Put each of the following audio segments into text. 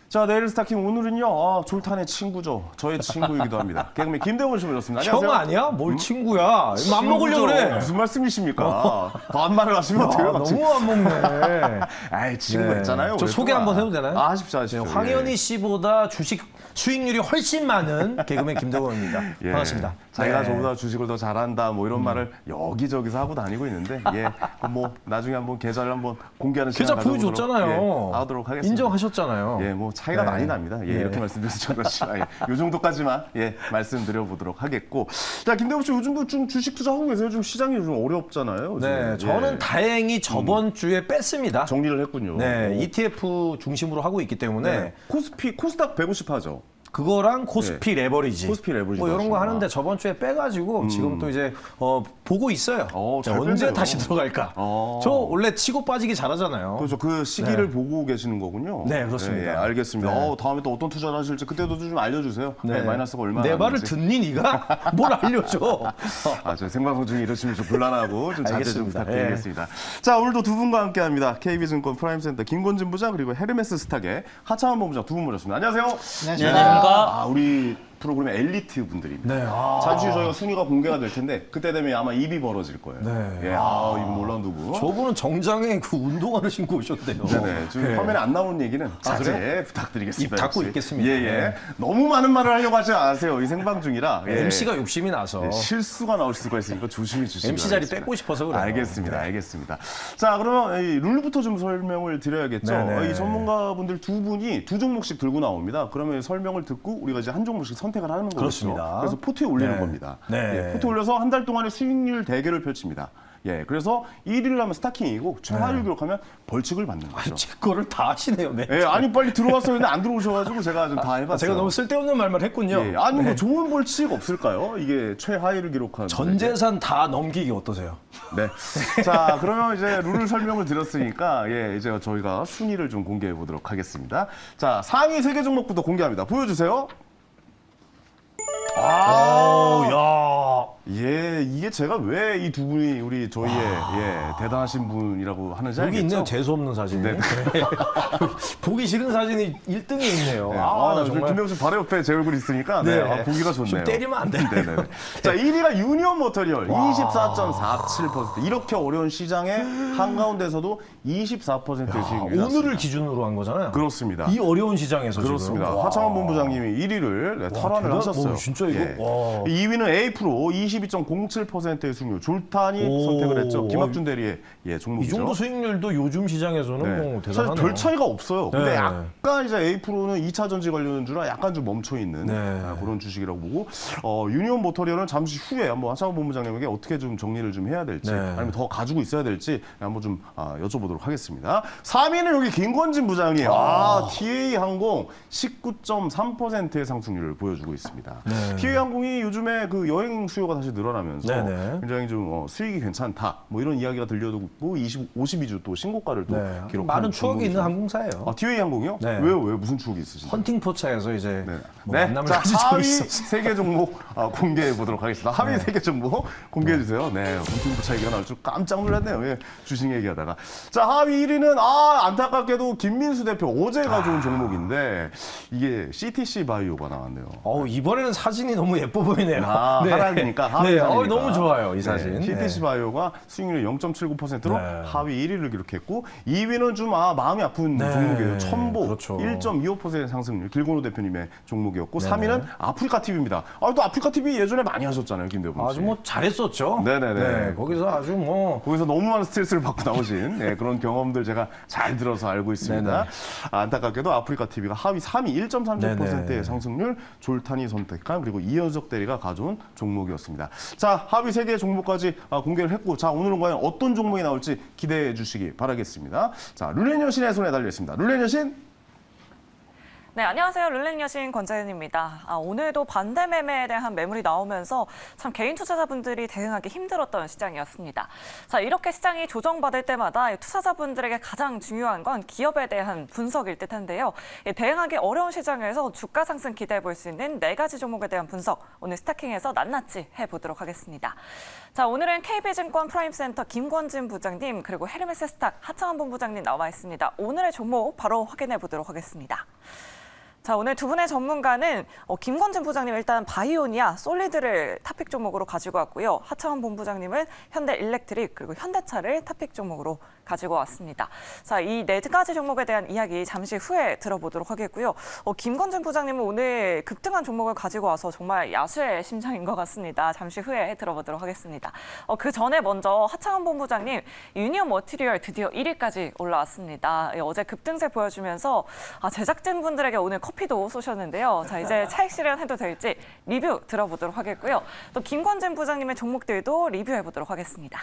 자, 내일 스타킹 오늘은요. 졸탄의 친구죠. 저의 친구이기도 합니다. 개그맨 김대원 씨 모셨습니다. 안녕하세요. 형 아니야? 뭘 친구야? 맘 먹으려고 그래. 무슨 말씀이십니까? 반말을 하시면 어때요? 너무 안 먹네. 아이, 친구 했잖아요. 저 소개 한번 해도 되나요? 하십시오, 하십시오. 황현희 씨보다 주식 수익률이 훨씬 많은 개그맨 김대원입니다. 예. 반갑습니다. 자기가 네. 저보다 주식을 더 잘한다 뭐 이런 말을 여기저기서 하고 다니고 있는데 뭐 나중에 한번 계좌를 한번 공개하는 시간 계좌 보여줬잖아요. 하도록 하겠습니다. 인정하셨잖아요. 예, 뭐 차이가 네. 많이 납니다. 예, 이렇게 말씀드려서 좀 그렇지만 요 정도까지만 말씀드려보도록 하겠고. 자, 김대원 씨 요즘도 좀 주식 투자하고 계세요? 좀 시장이 좀 어렵잖아요. 네, 저는 다행히 저번 주에 뺐습니다. 정리를 했군요. 네, ETF 중심으로 하고 있기 때문에 코스닥 150 하죠. 그거랑 코스피 레버리지. 코스피 레버리지 뭐 이런 거 하시구나. 하는데 저번 주에 빼가지고 지금 또 이제 보고 있어요. 잘 언제 뺐네요. 다시 들어갈까? 저 원래 치고 빠지기 잘하잖아요. 그렇죠. 그 시기를 보고 계시는 거군요. 네, 그렇습니다. 예, 알겠습니다. 네. 다음에 또 어떤 투자를 하실지 그때도 좀 알려주세요. 네, 마이너스가 얼마나 내 말을 나는지. 듣니 네가? 뭘 알려줘? 저 생방송 중에 이러시면 좀 곤란하고 좀 자제 좀 알겠습니다. 부탁드리겠습니다. 자, 오늘도 두 분과 함께합니다. KB증권 프라임센터 김건진 부장 그리고 헤르메스 스탁의 하창원 본부장 두 분 모셨습니다. 안녕하세요. 안녕하십니까. 우리 프로그램의 엘리트 분들입니다. 네. 잠시 후 저희가 순위가 공개가 될 텐데 그때 되면 아마 입이 벌어질 거예요. 네. 예, 이분 몰라 누구. 저분은 정장에 그 운동화를 신고 오셨대요. 네네. 지금 화면에 안 나오는 얘기는 자제 그래요? 부탁드리겠습니다. 입 닫고 역시. 있겠습니다. 예. 네. 너무 많은 말을 하려고 하지 않으세요. 이 생방 중이라. 예. MC가 욕심이 나서 실수가 나올 수가 있으니까 조심히 주시기 MC 자리 바라겠습니다. 뺏고 싶어서 그래요. 알겠습니다. 알겠습니다. 자, 그러면 이 룰부터 좀 설명을 드려야겠죠. 네네. 이 전문가분들 두 분이 두 종목씩 들고 나옵니다. 그러면 설명을 듣고 우리가 이제 한 종목씩 선택을 하는 거죠. 그렇습니다. 그래서 포트에 올리는 네. 겁니다. 네. 포트에 올려서 한 달 동안의 수익률 대결을 펼칩니다. 예, 그래서 1위를 하면 스타킹이고 최하위를 기록하면 벌칙을 받는 거죠. 제 거를 다 하시네요. 네. 예, 아니 빨리 들어왔어요. 근데 안 들어오셔가지고 제가 좀 다 해봤어요. 제가 너무 쓸데없는 말만 했군요. 예, 아니 뭐 좋은 벌칙 없을까요? 이게 최하위를 기록한 전 재산 다 넘기기 어떠세요? 네. 자, 그러면 이제 룰을 설명을 드렸으니까 이제 저희가 순위를 좀 공개해 보도록 하겠습니다. 자, 상위 3개 종목부터 공개합니다. 보여주세요. 야. 예, 이게 제가 왜 이 두 분이 우리 저희의 대단하신 분이라고 하는지 여기 알겠죠? 있네요. 재수없는 사진이. 네. 보기 싫은 사진이 1등에 있네요. 네. 나 정말 김대웅 씨 바로 옆에 제 얼굴이 있으니까 보기가 좋네요. 좀 때리면 안 돼요. 네네. 자, 1위가 유니온 모터리얼 24.47%. 이렇게 어려운 시장에 한가운데서도 24%의 수익률이 오늘을 기준으로 한 거잖아요. 그렇습니다. 이 어려운 시장에서 그렇습니다. 지금. 하창원 본부장님이 1위를 탈환을 대단- 하셨어요. 진짜 이거. 와. 2위는 A-프로 22.07%의 수익률. 졸탄이 선택을 했죠. 김학준 대리의 이 종목이죠. 정도 수익률도 요즘 시장에서는 뭐 사실 대단하네요. 별 차이가 없어요. 근데 네. 약간 이제 A-프로는 2차 전지 관련주라 약간 좀 멈춰 있는 네. 그런 주식이라고 보고 유니온 모터리얼은 잠시 후에 한번 하창원 본부장님에게 어떻게 좀 정리를 좀 해야 될지 네. 아니면 더 가지고 있어야 될지 한번 좀 여쭤보도록 하겠습니다. 3위는 여기 김건진 부장이 TA 항공 19.3%의 상승률을 보여주고 있습니다. 네. TA 항공이 요즘에 그 여행 수요가 다시 늘어나면서 네네. 굉장히 좀 수익이 괜찮다. 뭐 이런 이야기가 들려오고 52주 또 신고가를 또 네. 기록하는 많은 추억이 있는 종목이죠. 항공사예요. TA 항공이요? 네. 왜요? 무슨 추억이 있으신가요? 헌팅 포차에서 이제 뭐 네. 만남을 자, 가진 적이 하위 있었어요. 3개 종목 공개해 보도록 하겠습니다. 하위 3개 종목 공개해 주세요. 네, 헌팅포차 얘기가 나올 줄 깜짝 놀랐네요. 예, 주식 얘기하다가. 자, 하위 1위는 안타깝게도 김민수 대표 어제 가져온 종목인데 이게 CTC 바이오가 나왔네요. 이번에는 사진이 너무 예뻐 보이네요. 하락이니까 하위 네, 하락이니까. 너무 좋아요, 이 사진. CTC 바이오가 수익률 0.79%로 네. 하위 1위를 기록했고 2위는 좀 마음이 아픈 네. 종목이에요. 첨보 그렇죠. 1.25% 상승률 길건우 대표님의 종목이었고 네네. 3위는 아프리카 TV입니다. 또 아프리카 TV 예전에 많이 하셨잖아요, 김대범 씨. 아주 뭐 잘했었죠. 네네네. 네, 거기서 아주 뭐 거기서 너무 많은 스트레스를 받고 나오신 그런 경험들 제가 잘 들어서 알고 있습니다. 네네. 안타깝게도 아프리카 TV가 하위 3위 1.36%의 네네. 상승률 졸탄이 선택한 그리고 이현석 대리가 가져온 종목이었습니다. 자, 하위 3개 종목까지 공개를 했고 자, 오늘은 과연 어떤 종목이 나올지 기대해 주시기 바라겠습니다. 자, 룰렛 여신의 손에 달려 있습니다. 룰렛 여신 네, 안녕하세요. 룰렛 여신 권재은입니다. 오늘도 반대 매매에 대한 매물이 나오면서 참 개인 투자자분들이 대응하기 힘들었던 시장이었습니다. 자, 이렇게 시장이 조정받을 때마다 투자자분들에게 가장 중요한 건 기업에 대한 분석일 듯한데요. 대응하기 어려운 시장에서 주가 상승 기대해 볼 수 있는 4가지 종목에 대한 분석, 오늘 스타킹에서 낱낱이 해보도록 하겠습니다. 자, 오늘은 KB증권 프라임센터 김권진 부장님, 그리고 헤르메스스탁 하창원 본부장님 나와 있습니다. 오늘의 종목 바로 확인해 보도록 하겠습니다. 자, 오늘 두 분의 전문가는 김권진 부장님 일단 바이오니아, 솔리드를 탑픽 종목으로 가지고 왔고요. 하창원 본부장님은 현대일렉트릭 그리고 현대차를 탑픽 종목으로 가지고 왔습니다. 자, 이 4가지 종목에 대한 이야기 잠시 후에 들어보도록 하겠고요. 김권진 부장님은 오늘 급등한 종목을 가지고 와서 정말 야수의 심장인 것 같습니다. 잠시 후에 들어보도록 하겠습니다. 그 전에 먼저 하창원 본부장님, 유니온 머티리얼 드디어 1위까지 올라왔습니다. 어제 급등세 보여주면서 제작진분들에게 오늘 커피도 쏘셨는데요. 자, 이제 차익 실현해도 될지 리뷰 들어보도록 하겠고요. 또 김권진 부장님의 종목들도 리뷰해보도록 하겠습니다.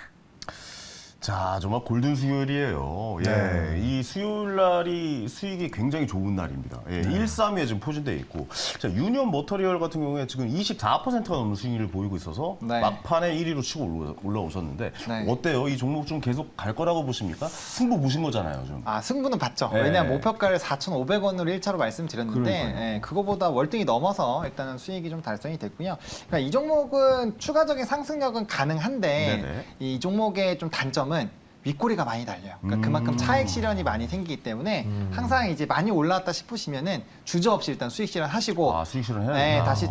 자, 정말 골든 수요일이에요. 예, 이 수요일 날이 수익이 굉장히 좋은 날입니다. 예, 132에 지금 포진되어 있고, 자, 유니온 머터리얼 같은 경우에 지금 24%가 넘는 수익률을 보이고 있어서 네. 막판에 1위로 치고 올라오셨는데 네. 어때요? 이 종목 좀 계속 갈 거라고 보십니까? 승부 보신 거잖아요, 좀. 승부는 봤죠. 네. 왜냐하면 목표가를 4,500원으로 1차로 말씀드렸는데 그러니까요. 그거보다 월등히 넘어서 일단은 수익이 좀 달성이 됐고요. 그러니까 이 종목은 추가적인 상승력은 가능한데 네네. 이 종목의 좀 단점은 윗꼬리가 많이 달려요. 그러니까 그만큼 차익 실현이 많이 생기기 때문에 항상 이제 많이 올라왔다 싶으시면은 주저없이 일단 수익 실현하시고 수익 실현해야 네, 되나? 다시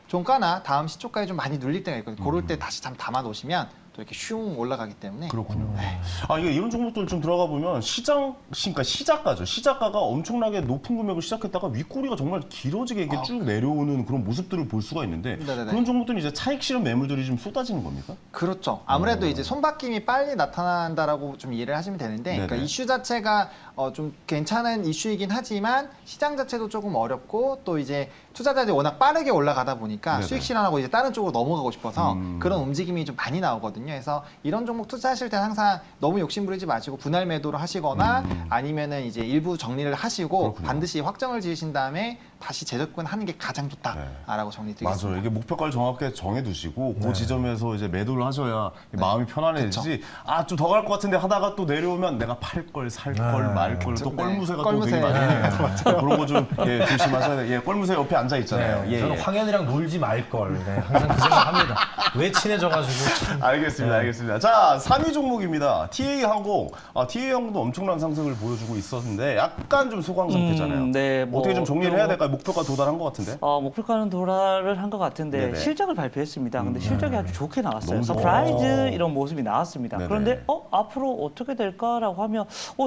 종가나 다음 시초가에 좀 많이 눌릴 때가 있거든요. 그럴 때 다시 좀 담아 놓으시면 또 이렇게 슝 올라가기 때문에 그렇군요. 네. 이게 이런 종목들 좀 들어가 보면 그러니까 시작가죠. 시작가가 엄청나게 높은 금액을 시작했다가 윗꼬리가 정말 길어지게 이렇게 쭉 내려오는 그런 모습들을 볼 수가 있는데 네네네. 그런 종목들은 이제 차익 실현 매물들이 좀 쏟아지는 겁니까? 그렇죠. 아무래도 이제 손바뀜이 빨리 나타난다라고 좀 이해를 하시면 되는데, 그러니까 네네. 이슈 자체가 좀 괜찮은 이슈이긴 하지만 시장 자체도 조금 어렵고 또 이제 투자자들이 워낙 빠르게 올라가다 보니까 네네. 수익 실현하고 이제 다른 쪽으로 넘어가고 싶어서 음. 그런 움직임이 좀 많이 나오거든요. 그래서 이런 종목 투자하실 때는 항상 너무 욕심 부리지 마시고 분할 매도를 하시거나 아니면은 이제 일부 정리를 하시고 그렇군요. 반드시 확정을 지으신 다음에 다시 재접근하는 게 가장 좋다라고 정리드리겠습니다. 맞아요. 이게 목표가를 정확하게 정해두시고 그 지점에서 이제 매도를 하셔야 마음이 편안해지지. 좀 더 갈 것 같은데 하다가 또 내려오면 내가 팔 걸, 살 걸, 말 걸, 또 껄무새가 또 되게 껄무새. 많으니까 그런 거 좀 조심하셔야 돼요. 예, 껄무새 옆에 앉아 있잖아요. 네, 예, 저는 예. 황현이랑 놀지 말걸. 네, 항상 그 생각합니다. 왜 친해져가지고. 참. 알겠습니다. 네. 알겠습니다. 자, 3위 종목입니다. TA항공. TA항공도 엄청난 상승을 보여주고 있었는데 약간 좀 소강 상태잖아요. 네, 어떻게 좀 정리를 해야 될까요? 목표가 도달한 것 같은데. 목표가는 도달을 한 것 같은데 네네. 실적을 발표했습니다. 근데 실적이 아주 좋게 나왔어요. 너무 서프라이즈 좋아. 이런 모습이 나왔습니다. 네네. 그런데 앞으로 어떻게 될까라고 하면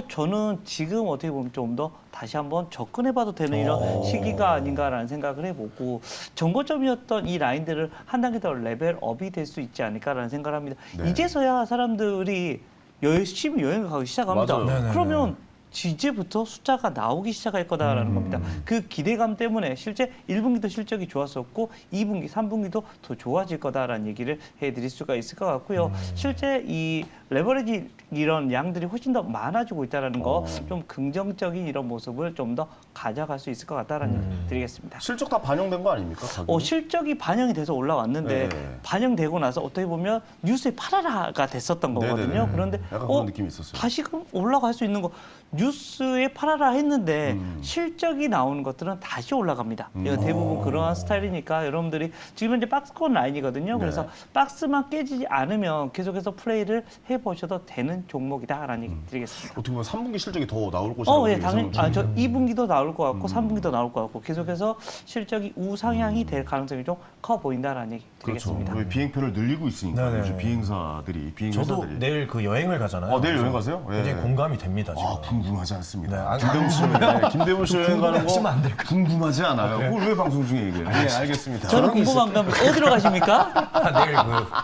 저는 지금 어떻게 보면 좀 더 다시 한번 접근해봐도 되는 이런 시기가 아닌가라는 생각을 해보고 정고점이었던 이 라인들을 한 단계 더 레벨업이 될 수 있지 않을까라는 생각을 합니다. 네. 이제서야 사람들이 열심히 여행을 가기 시작합니다. 맞아요. 네네네. 그러면 이제부터 숫자가 나오기 시작할 거다라는 겁니다. 그 기대감 때문에 실제 1분기도 실적이 좋았었고 2분기, 3분기도 더 좋아질 거다라는 얘기를 해드릴 수가 있을 것 같고요. 실제 이 레버리지 이런 양들이 훨씬 더 많아지고 있다는 거 좀 긍정적인 이런 모습을 좀 더 가져갈 수 있을 것 같다라는 얘기 드리겠습니다. 실적 다 반영된 거 아닙니까? 가격이? 실적이 반영이 돼서 올라왔는데 네. 반영되고 나서 어떻게 보면 뉴스에 팔아라가 됐었던 거거든요. 네네네. 그런데 약간 그런 느낌이 있었어요. 다시금 올라갈 수 있는 거 뉴스에 팔아라 했는데 실적이 나오는 것들은 다시 올라갑니다. 이거 대부분 그러한 스타일이니까 여러분들이 지금 현재 박스권 라인이거든요. 그래서 네. 박스만 깨지지 않으면 계속해서 플레이를 해보셔도 되는 종목이다라는 얘기 드리겠습니다. 어떻게 보면 3분기 실적이 더 나올 것이라고 예, 당연히. 예상을 저 2분기도 나올 것 같고 3분기도 나올 것 같고 계속해서 실적이 우상향이 될 가능성이 좀 커 보인다라는 얘기 드리겠습니다. 그렇죠. 비행편을 늘리고 있으니까 네네. 요즘 저도 비행사들이. 내일 그 여행을 가잖아요. 내일 여행 가세요? 예. 굉장히 공감이 됩니다, 지금. 궁금하지 않습니다. 네, 김대문 씨 여행 가는 궁금해하시면 안 거 될까요? 궁금하지 않아요. 그걸 왜 방송 중에 얘기해요? 네, 알겠습니다. 저는 궁금한 건 어디로 가십니까? 내일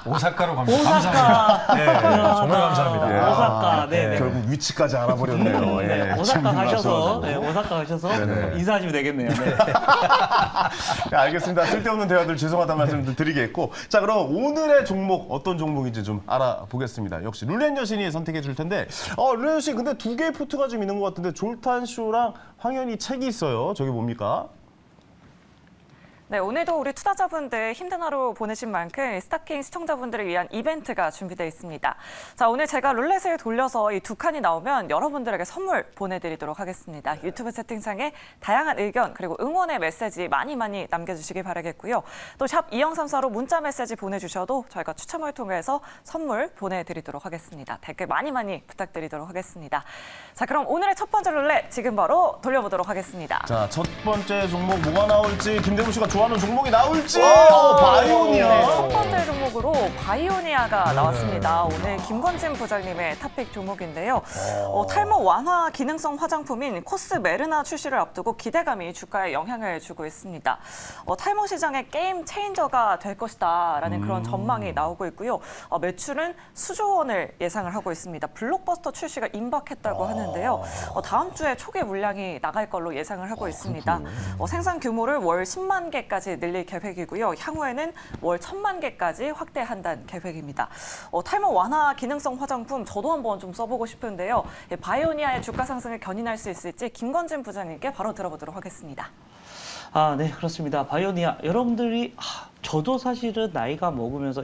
그 오사카로 갑니다. 오사카. 감사합니다. 네, 정말 감사합니다. 예. 오사카. 네. 결국 위치까지 알아버렸네요. 예. 오사카 질문 가셔서 하셔가지고. 오사카 가셔서 네네. 인사하시면 되겠네요. 네. 네, 알겠습니다. 쓸데없는 대화들 죄송하다는 말씀 드리겠고. 자, 그럼 오늘의 종목 어떤 종목인지 좀 알아보겠습니다. 역시 룰렛 여신이 선택해 줄 텐데 룰렛 여신 근데 두 개의 포트가 지금 좀 있는 것 같은데 졸탄쇼랑 황현희 책이 있어요. 저기 뭡니까? 네, 오늘도 우리 투자자분들 힘든 하루 보내신 만큼 스타킹 시청자분들을 위한 이벤트가 준비되어 있습니다. 자, 오늘 제가 룰렛을 돌려서 이 두 칸이 나오면 여러분들에게 선물 보내드리도록 하겠습니다. 유튜브 채팅창에 다양한 의견 그리고 응원의 메시지 많이 남겨주시기 바라겠고요. 또 샵 2034로 문자 메시지 보내주셔도 저희가 추첨을 통해서 선물 보내드리도록 하겠습니다. 댓글 많이 부탁드리도록 하겠습니다. 자, 그럼 오늘의 첫 번째 룰렛 지금 바로 돌려보도록 하겠습니다. 자, 첫 번째 종목 뭐가 나올지 김대무 씨가 좋아하는 종목이 나올지 바이오니아. 네, 첫 번째 종목으로 바이오니아가 나왔습니다. 오늘 김건진 부장님의 탑픽 종목인데요. 탈모 완화 기능성 화장품인 코스메르나 출시를 앞두고 기대감이 주가에 영향을 주고 있습니다. 탈모 시장의 게임 체인저가 될 것이다라는 그런 전망이 나오고 있고요. 매출은 수조 원을 예상을 하고 있습니다. 블록버스터 출시가 임박했다고 하는데요. 다음 주에 초기 물량이 나갈 걸로 예상을 하고 있습니다. 생산 규모를 월 10만 개까지 늘릴 계획이고요. 향후에는 월 1000만 개까지 확대한다는 계획입니다. 탈모 완화 기능성 화장품 저도 한번 좀 써보고 싶은데요. 바이오니아의 주가 상승을 견인할 수 있을지 김건진 부장님께 바로 들어보도록 하겠습니다. 네, 그렇습니다. 바이오니아 여러분들이 저도 사실은 나이가 먹으면서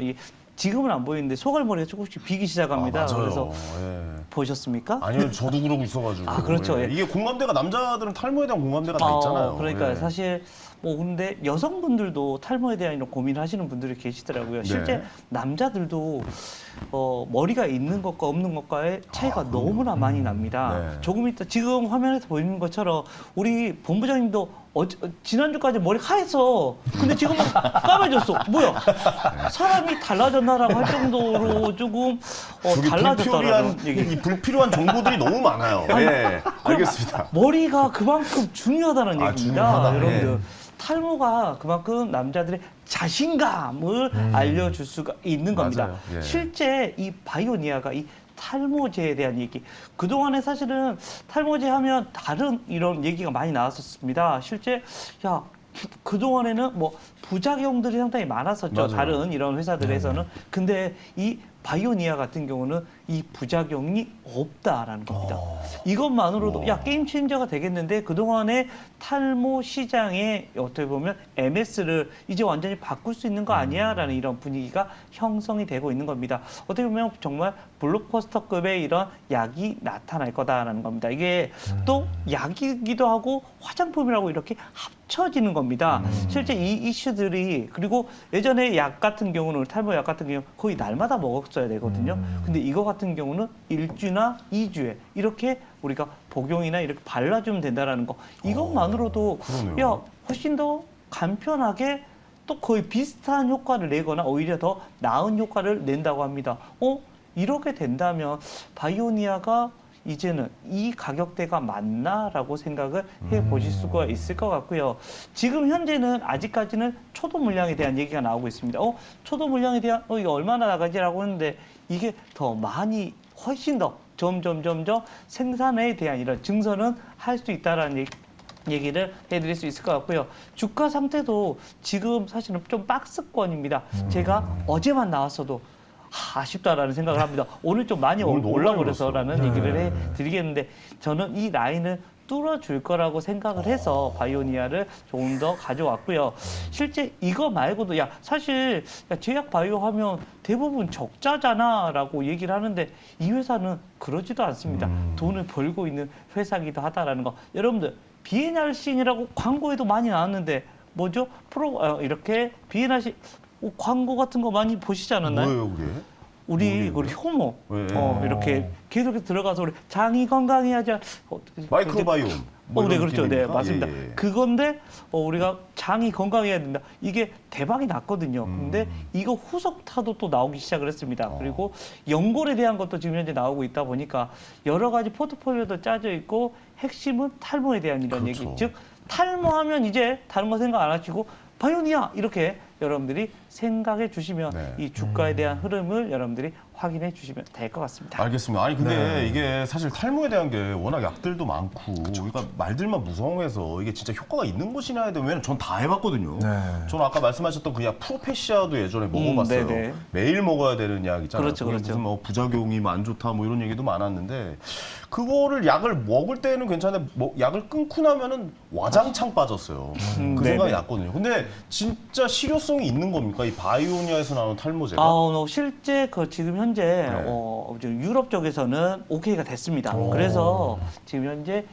지금은 안 보이는데 소갈머리가 조금씩 비기 시작합니다. 맞아요. 그래서 예. 보셨습니까? 아니요, 저도 그러고 있어가지고. 그렇죠. 예. 예. 이게 공감대가 남자들은 탈모에 대한 공감대가 다 있잖아요. 그러니까 예. 사실 근데 여성분들도 탈모에 대한 이런 고민하시는 분들이 계시더라고요. 실제 네. 남자들도 머리가 있는 것과 없는 것과의 차이가 너무나 많이 납니다. 네. 조금 이따 지금 화면에서 보이는 것처럼 우리 본부장님도 지난주까지 머리 하얘서 근데 지금은 까매졌어. 뭐야? 사람이 달라졌나라고 할 정도로 조금 저기 달라졌다라는 얘기. 불필요한 정보들이 너무 많아요. 예, 알겠습니다. 머리가 그만큼 중요하다는 얘기입니다. 중요하다. 여러분들. 예. 탈모가 그만큼 남자들의 자신감을 알려줄 수가 있는 겁니다. 맞아요. 예. 실제 이 바이오니아가 이 탈모제에 대한 얘기, 그동안에 사실은 탈모제 하면 다른 이런 얘기가 많이 나왔었습니다. 실제 그동안에는 부작용들이 상당히 많았었죠. 맞아요. 다른 이런 회사들에서는. 근데 이 바이오니아 같은 경우는 이 부작용이 없다라는 겁니다. 이것만으로도 게임 체인저가 되겠는데 그동안에 탈모 시장에 어떻게 보면 MS를 이제 완전히 바꿀 수 있는 거 아니야? 라는 이런 분위기가 형성이 되고 있는 겁니다. 어떻게 보면 정말 블록버스터급의 이런 약이 나타날 거다라는 겁니다. 이게 또 약이기도 하고 화장품이라고 이렇게 합쳐지는 겁니다. 실제 이 이슈들이 그리고 예전에 약 같은 경우는 탈모 약 같은 경우 거의 날마다 먹었어야 되거든요. 근데 이거 같은 경우는 1주나 2주에 이렇게 우리가 복용이나 이렇게 발라주면 된다라는 거 이것만으로도 그러네요. 훨씬 더 간편하게 또 거의 비슷한 효과를 내거나 오히려 더 나은 효과를 낸다고 합니다. 이렇게 된다면 바이오니아가 이제는 이 가격대가 맞나라고 생각을 해보실 수가 있을 것 같고요. 지금 현재는 아직까지는 초도 물량에 대한 얘기가 나오고 있습니다. 초도 물량에 대한 이게 얼마나 나가지라고 했는데 이게 더 많이 훨씬 더 점점 생산에 대한 이런 증선은 할 수 있다라는 얘기를 해드릴 수 있을 것 같고요. 주가 상태도 지금 사실은 좀 박스권입니다. 제가 어제만 나왔어도 아쉽다라는 생각을 합니다. 오늘 좀 많이 올라버려서라는 얘기를 해드리겠는데 저는 이 라인을 뚫어줄 거라고 생각을 해서 바이오니아를 조금 더 가져왔고요. 실제 이거 말고도 사실 제약 바이오 하면 대부분 적자잖아라고 얘기를 하는데 이 회사는 그러지도 않습니다. 돈을 벌고 있는 회사기도 하다라는 거. 여러분들 비엔알신이라고 광고에도 많이 나왔는데 뭐죠? 이렇게 비엔알신 광고 같은 거 많이 보시지 않았나요? 뭐예요, 그게? 우리 효모 이렇게 계속해서 들어가서 우리 장이 건강해야지 마이크로바이옴. 네, 그렇죠. 네, 느낌입니까? 맞습니다. 예. 그건데 우리가 장이 건강해야 된다. 이게 대박이 났거든요. 근데 이거 후속타도 또 나오기 시작을 했습니다. 그리고 연골에 대한 것도 지금 현재 나오고 있다 보니까 여러 가지 포트폴리오도 짜져 있고 핵심은 탈모에 대한 이런 그렇죠. 얘기. 즉 탈모하면 이제 다른 거 생각 안 하시고 바이오니아 이렇게 여러분들이 생각해 주시면 네. 이 주가에 대한 흐름을 여러분들이 확인해 주시면 될 것 같습니다. 알겠습니다. 아니 근데 이게 사실 탈모에 대한 게 워낙 약들도 많고 그러니까 말들만 무성해서 이게 진짜 효과가 있는 것이냐에 대해 왜냐면 전 다 해봤거든요. 저는 아까 말씀하셨던 그 약 프로페시아도 예전에 먹어봤어요. 네네. 매일 먹어야 되는 약 있잖아요. 그렇죠, 그게 그렇죠. 무슨 뭐 부작용이 뭐 안 좋다 뭐 이런 얘기도 많았는데 그거를 약을 먹을 때는 괜찮은데 약을 끊고 나면은 와장창 빠졌어요. 그 생각이 네네. 났거든요. 근데 진짜 실효성이 있는 겁니까? 이 바이오니아에서 나오는 탈모제가? 실제 지금 현재 네. 지금 유럽 쪽에서는 오케이가 됐습니다. 그래서 지금 현재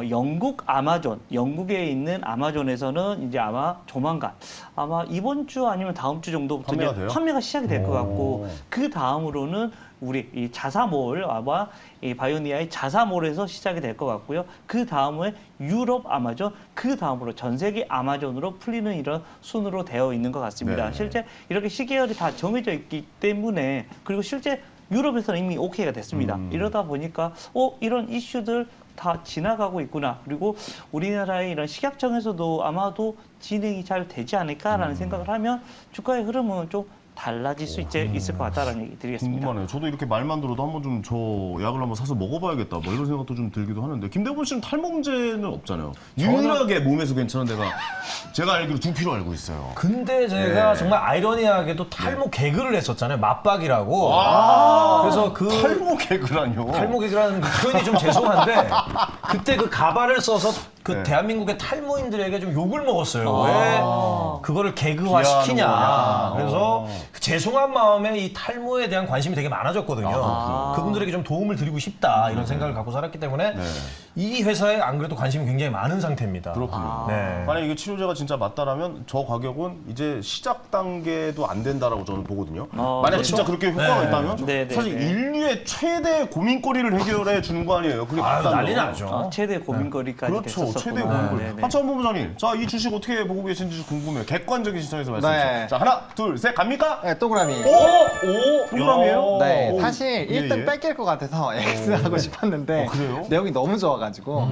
영국 아마존, 영국에 있는 아마존에서는 이제 아마 조만간 아마 이번 주 아니면 다음 주 정도부터 판매가 이제 돼요? 판매가 시작이 될 것 오. 같고 그 다음으로는 우리 이 자사몰 아마 이 바이오니아의 자사몰에서 시작이 될 것 같고요. 그 다음에 유럽 아마존, 그 다음으로 전 세계 아마존으로 풀리는 이런 순으로 되어 있는 것 같습니다. 네. 실제 이렇게 시계열이 다 정해져 있기 때문에 그리고 실제 유럽에서는 이미 오케이가 됐습니다. 이러다 보니까 이런 이슈들 다 지나가고 있구나. 그리고 우리나라의 이런 식약청에서도 아마도 진행이 잘 되지 않을까라는 생각을 하면 주가의 흐름은 좀 달라질 수 있을 것 같다라는 얘기 드리겠습니다. 궁금하네요. 저도 이렇게 말만 들어도 한번 좀 저 약을 한번 사서 먹어봐야겠다. 뭐 이런 생각도 좀 들기도 하는데 김대범 씨는 탈모 문제는 없잖아요. 유일하게 몸에서 괜찮은 데가 제가 알기로 두피로 알고 있어요. 근데 제가 네. 정말 아이러니하게도 탈모 개그를 했었잖아요. 맞박이라고. 그래서 그 탈모 개그라뇨. 탈모 개그라는 그 표현이 좀 죄송한데 그때 그 가발을 써서 그 네. 대한민국의 탈모인들에게 좀 욕을 먹었어요. 왜 그거를 개그화 시키냐. 비하하는구나. 그래서 그 죄송한 마음에 이 탈모에 대한 관심이 되게 많아졌거든요. 그분들에게 좀 도움을 드리고 싶다 이런 생각을 갖고 살았기 때문에 네. 이 회사에 안 그래도 관심이 굉장히 많은 상태입니다. 그렇군요. 네. 만약 이게 치료제가 진짜 맞다라면 저 가격은 이제 시작 단계도 안 된다라고 저는 보거든요. 만약 그렇죠. 진짜 그렇게 효과가 네. 있다면 네, 네, 사실 네. 인류의 최대 고민거리를 해결해 주는 거 아니에요? 그게 아유, 맞다면. 난리 나죠. 최대 고민거리까지 그렇죠. 됐었구나. 최대 고민거리. 네네. 한참 본부장님, 자, 이 주식 어떻게 보고 계신지 궁금해요. 객관적인 시선에서 말씀해 주세요. 네. 자, 하나, 둘, 셋, 갑니까? 네, 동그라미. 오! 동그라미에요? 네, 오. 사실 예, 1등 예. 뺏길 것 같아서 X 하고 싶었는데 그래요? 내용이 너무 좋아가지고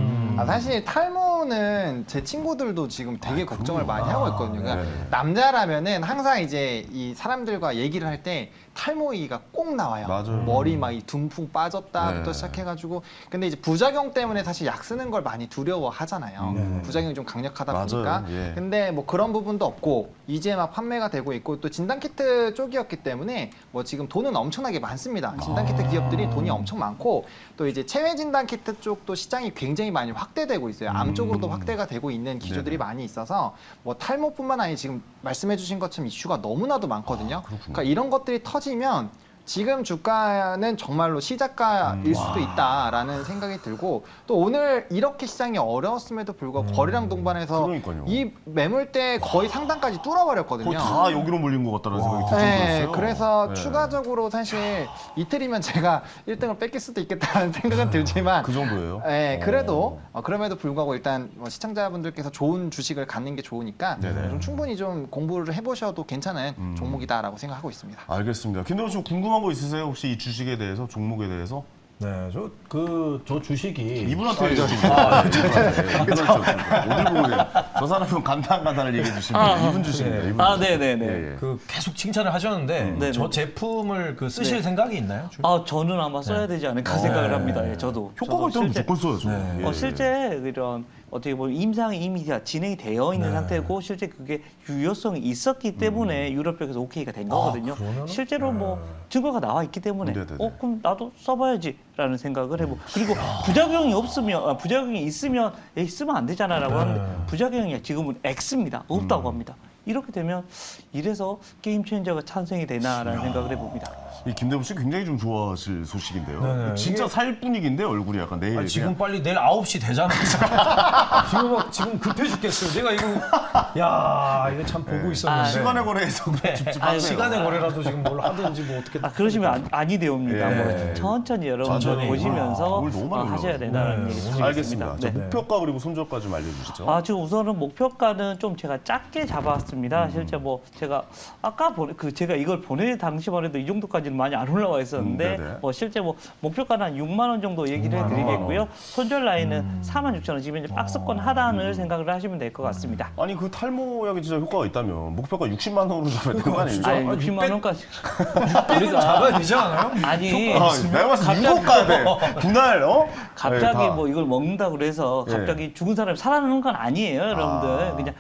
사실 탈모는 제 친구들도 지금 되게 걱정을 많이 하고 있거든요. 그러니까 네. 남자라면은 항상 이제 이 사람들과 얘기를 할 때 탈모 얘기가 꼭 나와요. 맞아요. 머리 막 이 둥풍 빠졌다부터 네. 시작해가지고 근데 이제 부작용 때문에 사실 약 쓰는 걸 많이 두려워하잖아요. 부작용이 좀 강력하다 맞아요. 보니까. 예. 근데 뭐 그런 부분도 없고 이제 막 판매가 되고 있고 또 진단키트 쪽이었기 때문에 뭐 지금 돈은 엄청나게 많습니다. 진단키트 기업들이 돈이 엄청 많고 또 이제 체외 진단키트 쪽도 시장이 굉장히 많이 확대되고 있어요. 암 쪽으로도 확대가 되고 있는 기조들이 네네. 많이 있어서 뭐 탈모뿐만 아니라 지금 말씀해주신 것처럼 이슈가 너무나도 많거든요. 그렇군요. 그러니까 이런 것들이 터지면 지금 주가는 정말로 시작가일 수도 있다라는 생각이 들고 또 오늘 이렇게 시장이 어려웠음에도 불구하고 거래량 동반해서 그러니까요. 이 매물대 거의 상단까지 뚫어버렸거든요. 거의 다 여기로 몰린 것 같다는 생각이 들 네, 정도였어요. 그래서 네. 추가적으로 사실 이틀이면 제가 1등을 뺏길 수도 있겠다는 생각은 들지만 그 정도예요? 네, 그래도 그럼에도 불구하고 일단 뭐 시청자분들께서 좋은 주식을 갖는 게 좋으니까 네네. 좀 충분히 좀 공부를 해보셔도 괜찮은 종목이다라고 생각하고 있습니다. 알겠습니다. 김대범 씨 궁금한 거 있으세요? 혹시 이 주식에 대해서, 종목에 대해서? 네, 저 주식이 이분한테 이분한테 어딜 보고 그래요? 저 사람은 간단을 얘기해 주시면 이분 주식입니다. 이분 주식. 네네네. 예, 예. 그 계속 칭찬을 하셨는데 네네. 저 제품을 그 쓰실 네. 생각이 있나요? 저는 아마 써야 되지 않을까 생각을 합니다. 예, 저도. 효과가 저도 있다면 무조건 써야죠. 네. 예. 실제 이런 어떻게 보면 임상이 이미 다 진행이 되어 있는 네. 상태고 실제 그게 유효성이 있었기 때문에 유럽 쪽에서 오케이가 된 거거든요. 그러면은? 실제로 뭐 증거가 나와 있기 때문에 네네네. 그럼 나도 써봐야지라는 생각을 해보고 그리고 부작용이 없으면 부작용이 있으면 에이 쓰면 안 되잖아라고 하는데 부작용이 지금은 X입니다. 없다고 합니다. 이렇게 되면 이래서 게임 체인저가 찬성이 되나라는 생각을 해봅니다. 이 김대범 씨 굉장히 좀 좋아하실 소식인데요. 네네. 진짜 이게- 살 분위기인데 얼굴이 약간 내일 아니, 지금 그냥 빨리 내일 9시 되잖아요. 지금 급해 죽겠어요. 내가 이거 참 보고 있었는데. 시간의 거래에서 네. 찝찝하네요. 시간의 거래라도 지금 뭘 하든지 뭐 어떻게. 그러시면 아니 되옵니다. 예. 뭐 천천히 여러분들 천천히. 보시면서 오늘 너무 많이 하셔야 된다는 네. 얘기 드리겠습니다. 알겠습니다. 자, 네. 목표가 그리고 손절가 좀 알려주시죠. 지금 우선은 목표가는 좀 제가 작게 잡아왔습니다. 실제 뭐 제가 아까 제가 이걸 보낼 당시만 해도 이 정도까지는 얘기는 많이 안 올라와 있었는데 네네. 실제 목표가는 한 6만 원 정도 얘기를 해드리겠고요. 손절 라인은 4만 6천 원. 지금 이제 박스권 하단을 생각을 하시면 될 것 같습니다. 아니 그 탈모약이 진짜 효과가 있다면 목표가 60만 원으로 잡아야 되는 거 아니에요? 아니 60만 원까지. 우리가 잡아야 되지 않아요? 아니 아, 내가 봤을 때 6억 가야 돼. 분할 갑자기 네, 다. 이걸 먹는다고 그래서 갑자기 죽은 사람이 살아나는 건 아니에요, 여러분들. 그냥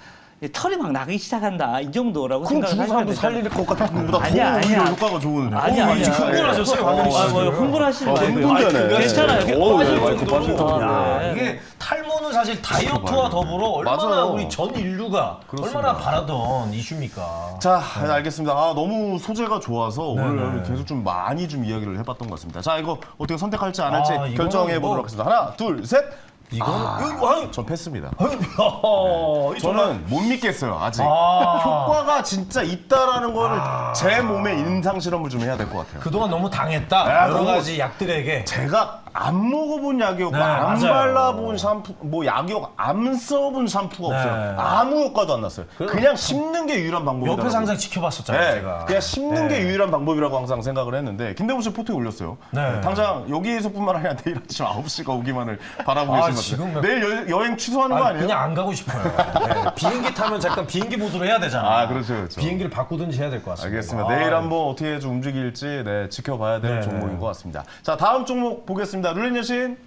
털이 막 나기 시작한다 이 정도라고 그럼 생각을 죽은 하시면 사람도 되잖아요. 살릴 것 같은 것보다 아니야, 더 오히려 아니야. 효과가 좋은데. 아니야. 흥분하셨어요, 강민희 씨. 흥분하시는 거예요. 흥분되네. 괜찮아요. 네, 마이크 정도로. 빠질 정도로. 야, 네. 이게 탈모는 사실 다이어트와 더불어 얼마나 맞아요. 우리 전 인류가 그렇습니다. 얼마나 바라던 이슈입니까? 자, 알겠습니다. 너무 소재가 좋아서 네네. 오늘 계속 좀 많이 좀 이야기를 해봤던 것 같습니다. 자, 이거 어떻게 선택할지 안 할지 이거는 결정해 보도록 하겠습니다. 하나, 둘, 셋. 이거는 전 패스입니다. 정말 저는 못 믿겠어요, 아직. 아. 효과가 진짜 있다라는 거를 제 몸에 임상 실험을 좀 해야 될 것 같아요. 그동안 너무 당했다. 야, 여러 너무- 가지 약들에게. 제가 안 먹어본 약이 없고 네, 안 맞아요. 발라본 샴푸, 약이요 안 써본 샴푸가 네. 없어요. 아무 효과도 안 났어요. 그냥 씹는 게 유일한 방법이라고. 옆에서 항상 지켜봤었잖아요, 네, 제가. 그냥 씹는 네. 게 유일한 방법이라고 항상 생각을 했는데 김대범 씨 포토에 올렸어요. 네. 당장 여기에서뿐만 아니라 내일 아침 9시가 오기만을 바라고 아, 계신 것 지금 같아요. 내일 여행 취소하는 거 아니에요? 그냥 안 가고 싶어요. 네, 비행기 타면 잠깐 비행기 모드로 해야 되잖아. 아, 그렇죠, 그렇죠. 비행기를 바꾸든지 해야 될 것 같습니다. 알겠습니다. 아, 내일 한번 어떻게 좀 움직일지 지켜봐야 될 네. 종목인 것 같습니다. 자, 다음 종목 보겠습니다. 룰렛 여신.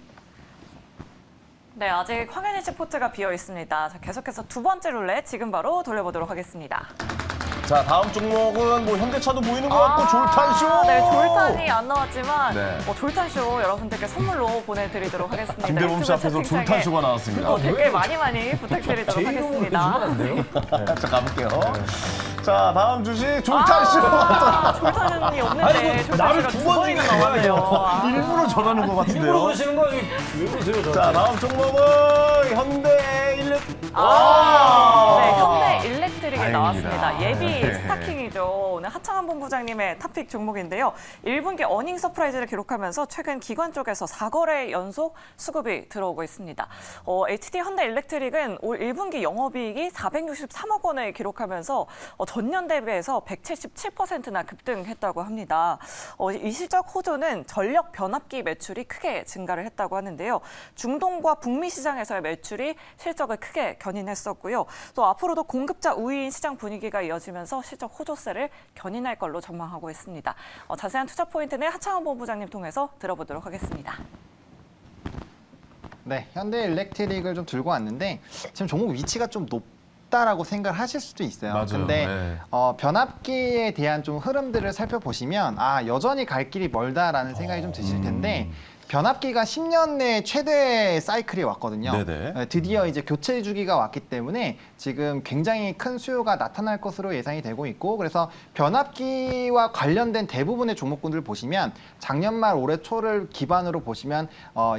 네, 아직 황현희 씨 포트가 비어 있습니다. 자, 계속해서 두 번째 룰렛 지금 바로 돌려보도록 하겠습니다. 자, 다음 종목은 현대차도 보이는 것 같고 졸탄쇼. 네, 졸탄이 안 나왔지만 네. 졸탄쇼 여러분들께 선물로 보내드리도록 하겠습니다. 김대범 씨 유튜브 앞에서 채팅창에 졸탄쇼가 나왔습니다. 댓글 많이 부탁드리도록 제 이름으로 하겠습니다. 해주면 안 돼요? 자, 가볼게요. 자, 다음 주식 졸탄쇼. 졸탄이 없는데 아니, 나를 졸탄쇼가 두 두 번이나 번이나 나왔네요. 나와요. 일부러 저러는 것 일부러 같은데요. 그러시는 거 아니에요? 왜 그러세요, 저한테? 자, 다음 종목은 현대일렉. 네, 현대 일렉트릭에 다행입니다. 나왔습니다. 예비 네. 스타킹이죠. 오늘 하창한 본부장님의 탑픽 종목인데요. 1분기 어닝 서프라이즈를 기록하면서 최근 기관 쪽에서 4거래 연속 수급이 들어오고 있습니다. HD 현대 일렉트릭은 올 1분기 영업이익이 463억 원을 기록하면서 전년 대비해서 177%나 급등했다고 합니다. 이 실적 호조는 전력 변압기 매출이 크게 증가를 했다고 하는데요. 중동과 북미 시장에서의 매출이 실적을 크게 견인했었고요. 또 앞으로도 공급자 우위인 시장 분위기가 이어지면서 실적 호조세를 견인할 걸로 전망하고 있습니다. 자세한 투자 포인트는 하창원 본부장님 통해서 들어보도록 하겠습니다. 네, 현대 일렉트릭을 좀 들고 왔는데 지금 종목 위치가 좀 높다라고 생각을 하실 수도 있어요. 맞아요. 근데 네. 변압기에 대한 좀 흐름들을 살펴보시면 여전히 갈 길이 멀다라는 생각이 좀 드실 텐데 변압기가 10년 내 최대 사이클이 왔거든요. 네네. 드디어 이제 교체 주기가 왔기 때문에 지금 굉장히 큰 수요가 나타날 것으로 예상이 되고 있고, 그래서 변압기와 관련된 대부분의 종목군들을 보시면 작년 말 올해 초를 기반으로 보시면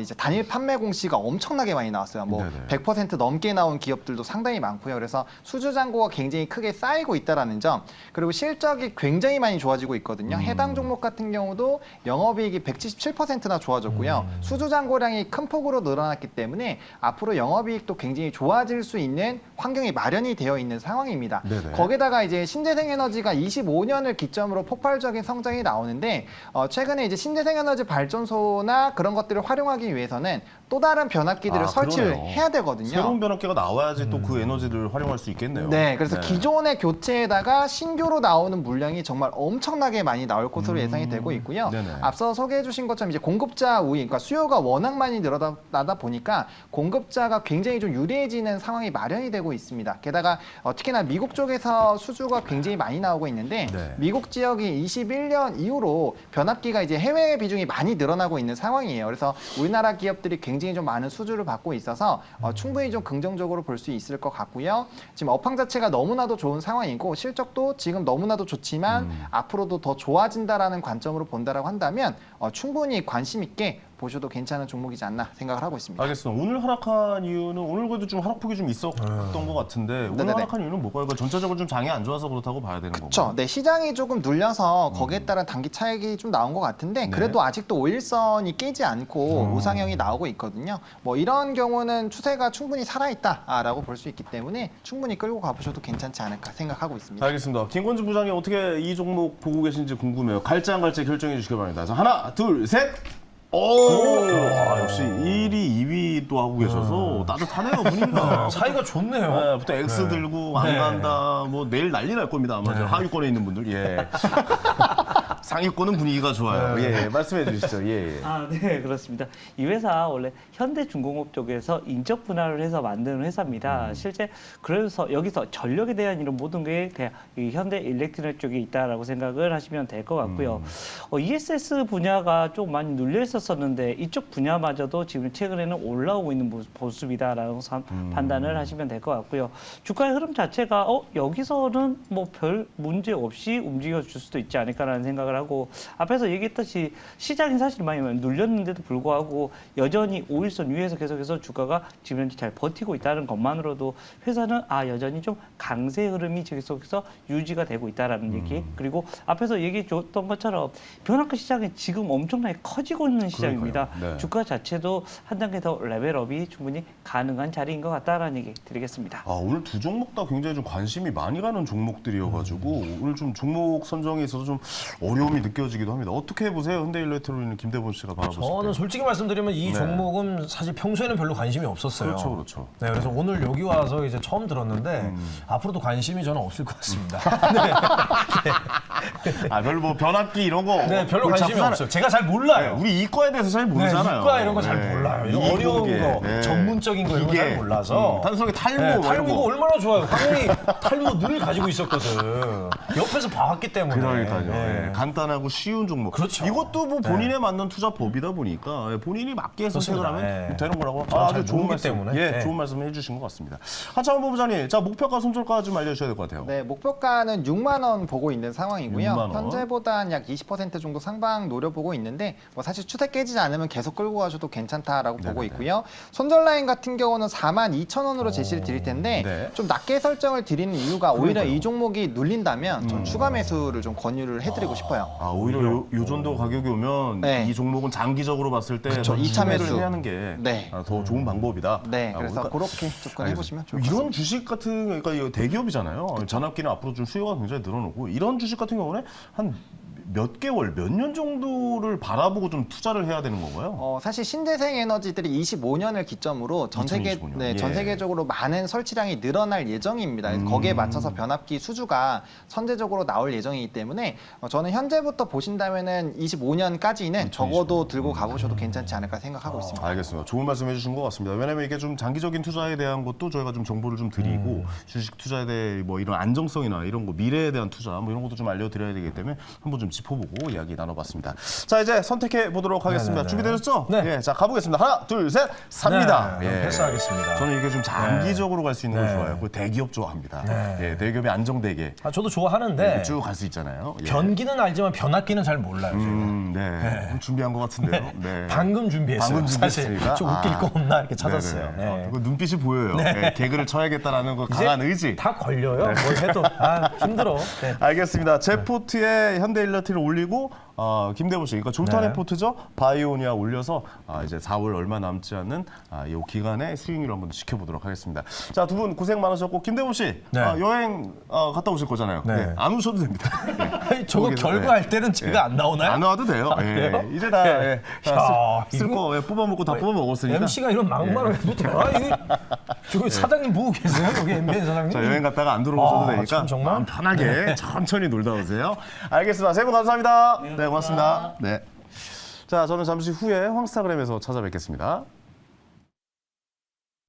이제 단일 판매 공시가 엄청나게 많이 나왔어요. 뭐 네네. 100% 넘게 나온 기업들도 상당히 많고요. 그래서 수주 잔고가 굉장히 크게 쌓이고 있다라는 점, 그리고 실적이 굉장히 많이 좋아지고 있거든요. 해당 종목 같은 경우도 영업이익이 177%나 좋아졌고. 수주 잔고량이 큰 폭으로 늘어났기 때문에 앞으로 영업이익도 굉장히 좋아질 수 있는 환경이 마련이 되어 있는 상황입니다. 네네. 거기다가 이제 신재생에너지가 25년을 기점으로 폭발적인 성장이 나오는데 최근에 이제 신재생에너지 발전소나 그런 것들을 활용하기 위해서는 또 다른 변압기들을 설치를 그러네요. 해야 되거든요. 새로운 변압기가 나와야지 또 그 에너지를 활용할 수 있겠네요. 네, 그래서 기존의 교체에다가 신규로 나오는 물량이 정말 엄청나게 많이 나올 것으로 예상이 되고 있고요. 네네. 앞서 소개해 주신 것처럼 이제 공급자 우위, 그러니까 수요가 워낙 많이 늘어나다 보니까 공급자가 굉장히 좀 유리해지는 상황이 마련이 되고 있습니다. 게다가 특히나 미국 쪽에서 수주가 굉장히 많이 나오고 있는데 네. 미국 지역이 21년 이후로 변압기가 이제 해외 비중이 많이 늘어나고 있는 상황이에요. 그래서 우리나라 기업들이 굉장히 좀 많은 수주를 받고 있어서 충분히 좀 긍정적으로 볼 수 있을 것 같고요. 지금 업황 자체가 너무나도 좋은 상황이고 실적도 지금 너무나도 좋지만 앞으로도 더 좋아진다라는 관점으로 본다라고 한다면 충분히 관심 있게 보셔도 괜찮은 종목이지 않나 생각을 하고 있습니다. 알겠습니다. 오늘 하락한 이유는 오늘 그래도 좀 하락폭이 좀 있었던 것 같은데 오늘 네네네. 하락한 이유는 뭐가요? 그러니까 전체적으로 좀 장이 안 좋아서 그렇다고 봐야 되는 건가요? 그렇죠. 네, 시장이 조금 눌려서 거기에 따른 단기 차익이 좀 나온 것 같은데 그래도 아직도 5일선이 깨지 않고 우상향이 나오고 있거든요. 뭐 이런 경우는 추세가 충분히 살아있다라고 볼 수 있기 때문에 충분히 끌고 가보셔도 괜찮지 않을까 생각하고 있습니다. 알겠습니다. 김건주 부장님 어떻게 이 종목 보고 계신지 궁금해요. 갈지 안 갈지 결정해 주시기 바랍니다. 자, 하나, 둘, 셋. 역시 1위, 2위도 하고 계셔서 따뜻하네요, 분위기가. 사이가 좋네요. 네, 부터 X 들고 안 간다. 뭐 내일 난리 날 겁니다. 아마 하위권에 있는 분들. 예. 상위권은 분위기가 좋아요. 예, 말씀해 주시죠. 예. 네, 그렇습니다. 이 회사 원래 현대중공업 쪽에서 인적 분할을 해서 만드는 회사입니다. 실제 그래서 여기서 전력에 대한 이런 모든 게 이 현대 일렉트로닉 쪽에 있다라고 생각을 하시면 될 것 같고요. ESS 분야가 좀 많이 눌려 있었었는데 이쪽 분야마저도 지금 최근에는 올라오고 있는 모습이다라고 판단을 하시면 될 것 같고요. 주가의 흐름 자체가 여기서는 뭐 별 문제 없이 움직여 줄 수도 있지 않을까라는 생각을 하고 앞에서 얘기했듯이 시장이 사실 많이 눌렸는데도 불구하고 여전히 5일선 위에서 계속해서 주가가 지금 현재 잘 버티고 있다는 것만으로도 회사는 여전히 좀 강세 흐름이 계속해서 유지가 되고 있다라는 얘기 그리고 앞에서 얘기해 줬던 것처럼 변화가 시장이 지금 엄청나게 커지고 있는 시장입니다. 네. 주가 자체도 한 단계 더 레벨업이 충분히 가능한 자리인 것 같다라는 얘기 드리겠습니다. 오늘 두 종목 다 굉장히 좀 관심이 많이 가는 종목들이어가지고 오늘 좀 종목 선정에 있어서 좀 어려움이 느껴지기도 합니다. 어떻게 보세요? 현대일렉트로닉 김대본 씨가 바라보실 때. 저는 솔직히 말씀드리면 이 종목은 사실 평소에는 별로 관심이 없었어요. 그렇죠, 그렇죠. 네, 그래서 오늘 여기 와서 이제 처음 들었는데 앞으로도 관심이 저는 없을 것 같습니다. 별로 뭐 변압기 이런 거. 네, 별로 골치 관심이 아프잖아요. 없어요. 제가 잘 몰라요. 네, 우리 이과에 대해서 잘 네, 모르잖아요. 이과 이런 거 잘 네. 몰라요. 이런 이 어려운 기계. 거, 네. 전문적인 거 이런 거 잘 몰라서. 단순하게 탈모 네, 뭐 이런 탈모가 거. 얼마나 좋아요. 당연히 탈모 늘 가지고 있었거든. 옆에서 봐왔기 때문에. 그러니까요. 네. 예, 간단하고 쉬운 종목. 그렇죠. 이것도 뭐 본인에 맞는 투자법이다 보니까 본인이 맞게 선택을 그렇습니다. 하면 네. 되는 거라고 저는 아주 잘 좋은 모르기 말씀, 때문에. 예, 네. 좋은 말씀을 해주신 것 같습니다. 하창원 본부장님, 자 목표가 손절가 좀 알려주셔야 될 것 같아요. 네, 목표가는 6만 원 보고 있는 상황이고요. 6만 원. 현재보다 약 20% 정도 상방 노려보고 있는데 뭐 사실 추세 깨지지 않으면 계속 끌고 가셔도 괜찮다라고 보고 있고요. 손절 라인 같은 경우는 42,000원으로 제시를 드릴 텐데 네. 좀 낮게 설정을 드리는 이유가 오히려 그러니까요. 이 종목이 눌린다면 전 추가 매수를 좀 권유를 해드리고 싶어요. 오히려 요 정도 가격이 오면 네. 이 종목은 장기적으로 봤을 때 그쵸, 더 이차 매수를 매수. 해야 하는 게 네. 더 좋은 방법이다. 네, 그래서 그러니까 그렇게 접근해 보시면 좋을 것 이런 같습니다. 주식 같은 그러니까 이 대기업이잖아요. 전압기는 앞으로 좀 수요가 굉장히 늘어나고 이런 주식 같은 경우는 한 몇 개월, 몇 년 정도를 바라보고 좀 투자를 해야 되는 건가요? 사실 신재생 에너지들이 25년을 기점으로 전 2025년. 예. 전 세계적으로 많은 설치량이 늘어날 예정입니다. 그래서 거기에 맞춰서 변압기 수주가 선제적으로 나올 예정이기 때문에 저는 현재부터 보신다면은 25년까지는 적어도 들고 가보셔도 괜찮지 않을까 생각하고 있습니다. 알겠습니다. 좋은 말씀 해주신 것 같습니다. 왜냐하면 이게 좀 장기적인 투자에 대한 것도 저희가 좀 정보를 좀 드리고 주식 투자에 대해 뭐 이런 안정성이나 이런 거 미래에 대한 투자 뭐 이런 것도 좀 알려드려야 되기 때문에 한번 좀 짚어보고 이야기 나눠봤습니다. 자 이제 선택해 보도록 하겠습니다. 네네네. 준비되셨죠? 네. 예, 자 가보겠습니다. 하나, 둘, 셋, 삽니다. 네, 패스하겠습니다. 저는 이게 좀 장기적으로 갈 수 있는 걸 네. 좋아해요. 그 대기업 좋아합니다. 예, 대기업이 안정되게 저도 좋아하는데 쭉 갈 수 있잖아요. 예. 변기는 알지만 변압기는 잘 몰라요. 저희가. 네. 준비한 것 같은데요. 네. 방금 준비했어요. 방금 사실 준비했으니까. 좀 웃길 거 없나 이렇게 찾았어요. 네네. 네. 그 눈빛이 보여요. 네, 개그를 쳐야겠다라는 그 이제 강한 의지. 다 걸려요. 뭘 해도 힘들어. 네. 알겠습니다. 제포트에 현대일렉트를 올리고 김대보 씨, 그러니까 졸탄의 네. 포트죠. 바이오니아 올려서 이제 4월 얼마 남지 않는 이 기간에 수익률을 한번 지켜보도록 하겠습니다. 자, 두 분 고생 많으셨고 김대보 씨 네. 여행 갔다 오실 거잖아요. 네. 네, 안 오셔도 됩니다. 네. 저거 거기서, 결과할 때는 제가 안 나오나요? 안 와도 돼요. 예. 그래요? 이제 다 야, 쓸 이거- 거 뽑아 먹고 다 뽑아 먹었으니까. MC가 이런 막말을 해도 되나? 이게 저기 사장님 보고 계세요? 여기 MBN 사장님? 자, 여행 갔다가 안 들어오셔도 되니까 참 정말? 마음 편하게 천천히 놀다 오세요. 알겠습니다. 세 분 감사합니다. 네, 고맙습니다. 네. 자, 저는 잠시 후에 황스타그램에서 찾아뵙겠습니다.